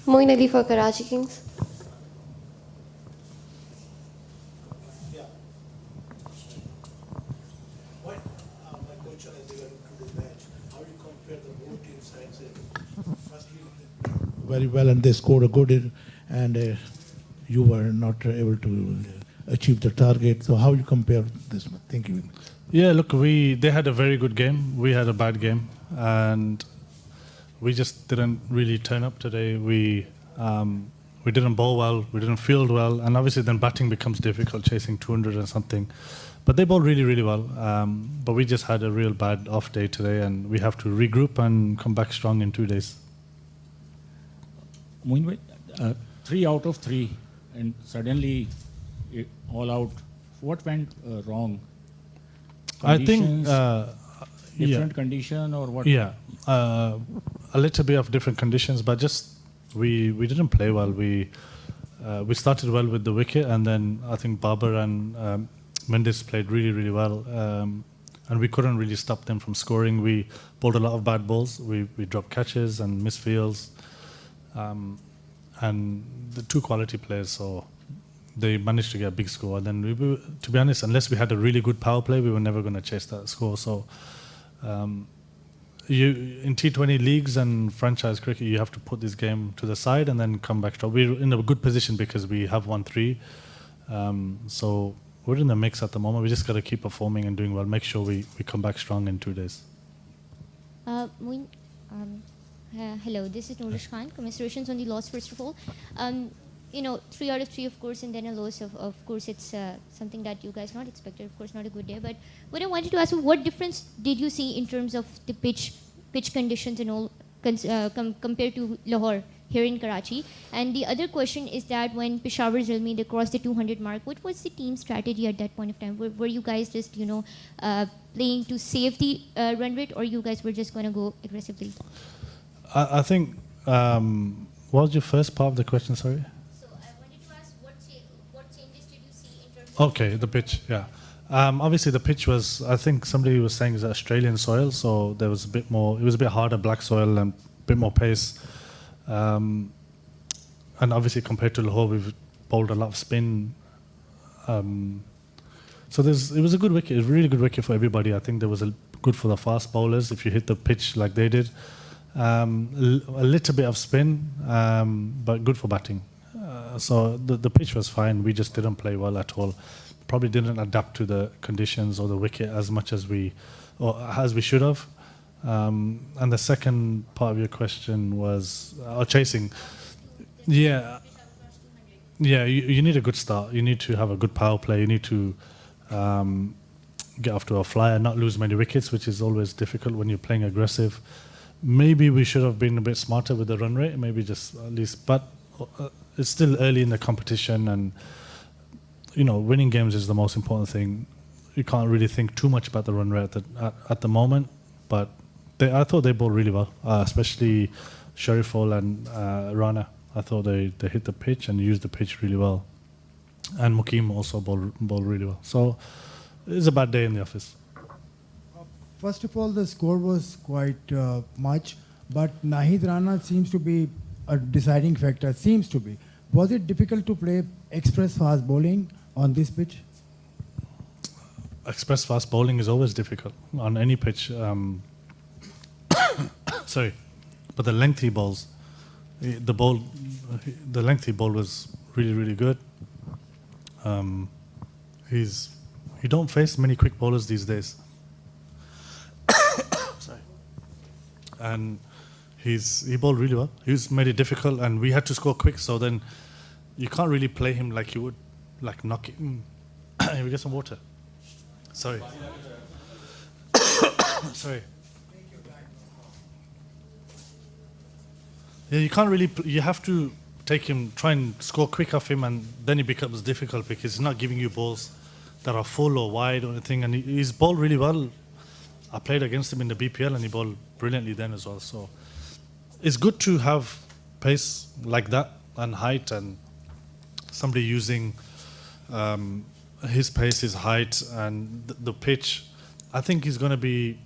Moeen Ali for Karachi Kings. Yeah. What, my question as they went into the match, how do you compare the both team sides? Firstly, very well, and they scored a good, and you were not able to achieve the target. So how you compare this one? Thank you. Yeah, look, they had a very good game. We had a bad game, and we just didn't really turn up today. We didn't bowl well, we didn't field well, and obviously then batting becomes difficult, chasing 200 or something. But they bowled really, really well. But we just had a real bad off day today, and we have to regroup and come back strong in 2 days. Moeen, 3 out of 3, and suddenly all out. What went wrong? I think different condition or what? Yeah, a little bit of different conditions, but just we didn't play well. We started well with the wicket, and then I think Babar and Mendes played really, really well, and we couldn't really stop them from scoring. We bowled a lot of bad balls. We dropped catches and missed fields, and the 2 quality players, so they managed to get a big score. And then to be honest, unless we had a really good power play, we were never going to chase that score. So in T20 leagues and franchise cricket, you have to put this game to the side and then come back strong. We're in a good position because we have won 3. So we're in the mix at the moment. We just got to keep performing and doing well. Make sure we come back strong in 2 days. Moeen, hello, this is Nourish Khan. Commiserations on the loss, first of all. 3 out of 3, of course, and then a loss. Of course, it's something that you guys not expected. Of course, not a good day. But what I wanted to ask you, what difference did you see in terms of the pitch conditions and all compared to Lahore here in Karachi? And the other question is that when Peshawar Zalmi, they crossed the 200 mark, what was the team strategy at that point of time? Were you guys just playing to save the run rate, or you guys were just going to go aggressively? I think what was your first part of the question? Sorry. Okay, the pitch, yeah. Obviously, the pitch was, I think somebody was saying, is Australian soil, so there was a bit more, it was a bit harder, black soil and a bit more pace. And obviously, compared to Lahore, we've bowled a lot of spin. So it was a good wicket, a really good wicket for everybody. I think there was good for the fast bowlers if you hit the pitch like they did. A little bit of spin, but good for batting. So the pitch was fine. We just didn't play well at all. Probably didn't adapt to the conditions or the wicket as much as we should have. And the second part of your question was chasing. Yeah, you need a good start. You need to have a good power play. You need to get off to a flyer, not lose many wickets, which is always difficult when you're playing aggressive. Maybe we should have been a bit smarter with the run rate. Maybe just at least, but. It's still early in the competition, and winning games is the most important thing. You can't really think too much about the run rate at the moment, but I thought they bowled really well, especially Shariful and Rana. I thought they hit the pitch and used the pitch really well, and Moeen also bowled really well. So it's a bad day in the office. First of all, the score was quite much, but Nahid Rana seems to be a deciding factor. Seems to be. Was it difficult to play express fast bowling on this pitch? Express fast bowling is always difficult on any pitch. Sorry, but the lengthy balls, the lengthy ball was really, really good. You don't face many quick bowlers these days. Sorry, and he bowled really well. He's made it difficult, and we had to score quick. So then, you can't really play him like you would, like knock it. Can we get some water? Sorry. Sorry. Yeah, you can't really. You have to take him, try and score quick off him, and then it becomes difficult because he's not giving you balls that are full or wide or anything. And he's bowled really well. I played against him in the BPL, and he bowled brilliantly then as well. So. It's good to have pace like that and height, and somebody using his pace, his height, and the pitch. I think he's going to be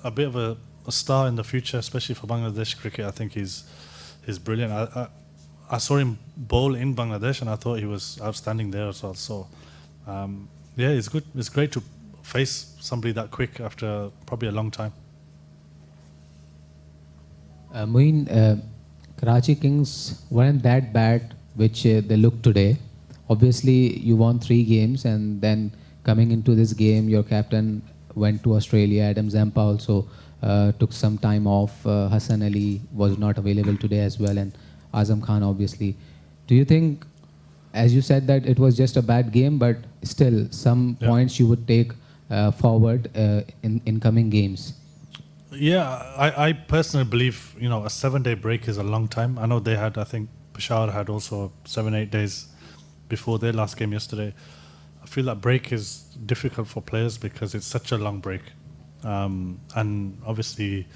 a bit of a star in the future, especially for Bangladesh cricket. I think he's he's brilliant. I saw him bowl in Bangladesh, and I thought he was outstanding there as well. So, yeah, it's good. It's great to face somebody that quick after probably a long time. Moeen, Karachi Kings weren't that bad, which they look today. Obviously, you won 3 games, and then coming into this game, your captain went to Australia. Adam Zampa also took some time off. Hassan Ali was not available today as well, and Azam Khan, obviously. Do you think, as you said, that it was just a bad game, but still some points you would take forward in coming games? Yeah, I personally believe, a 7-day break is a long time. I know they had, I think Peshawar had also 7-8 days before their last game yesterday. I feel that break is difficult for players because it's such a long break. And obviously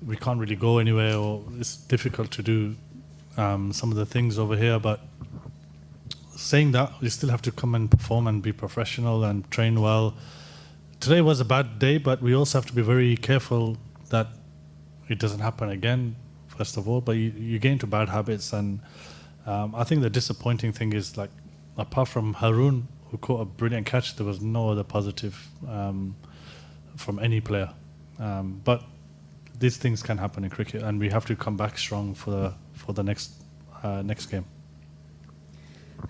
we can't really go anywhere, or it's difficult to do some of the things over here. But saying that, you still have to come and perform and be professional and train well. Today was a bad day, but we also have to be very careful that it doesn't happen again, first of all. But you get into bad habits, and I think the disappointing thing is, like, apart from Haroon, who caught a brilliant catch, there was no other positive from any player. But these things can happen in cricket, and we have to come back strong for the next game.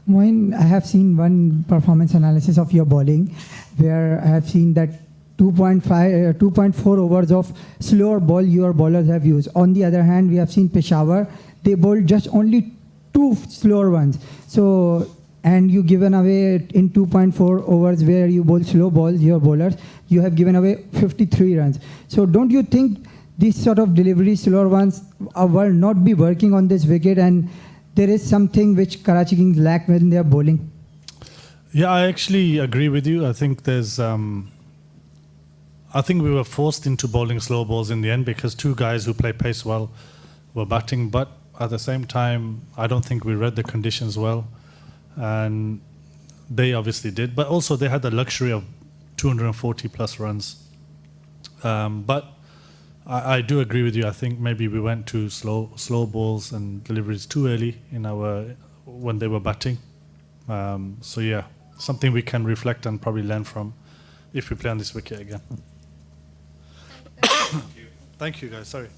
Moeen, I have seen one performance analysis of your bowling where I have seen that 2.4 overs of slower ball your bowlers have used. On the other hand, we have seen Peshawar, they bowled just only 2 slower ones. So, and you given away in 2.4 overs where you bowl slow balls, your bowlers, you have given away 53 runs. So don't you think these sort of delivery slower ones will not be working on this wicket, and there is something which Karachi Kings lack when they are bowling? Yeah, I actually agree with you. I think there's, I think we were forced into bowling slow balls in the end because 2 guys who play pace well were batting. But at the same time, I don't think we read the conditions well, and they obviously did. But also they had the luxury of 240 plus runs. But I do agree with you. I think maybe we went to slow balls and deliveries too early when they were batting. So yeah, something we can reflect and probably learn from if we play on this wicket again. Thank you guys. Sorry.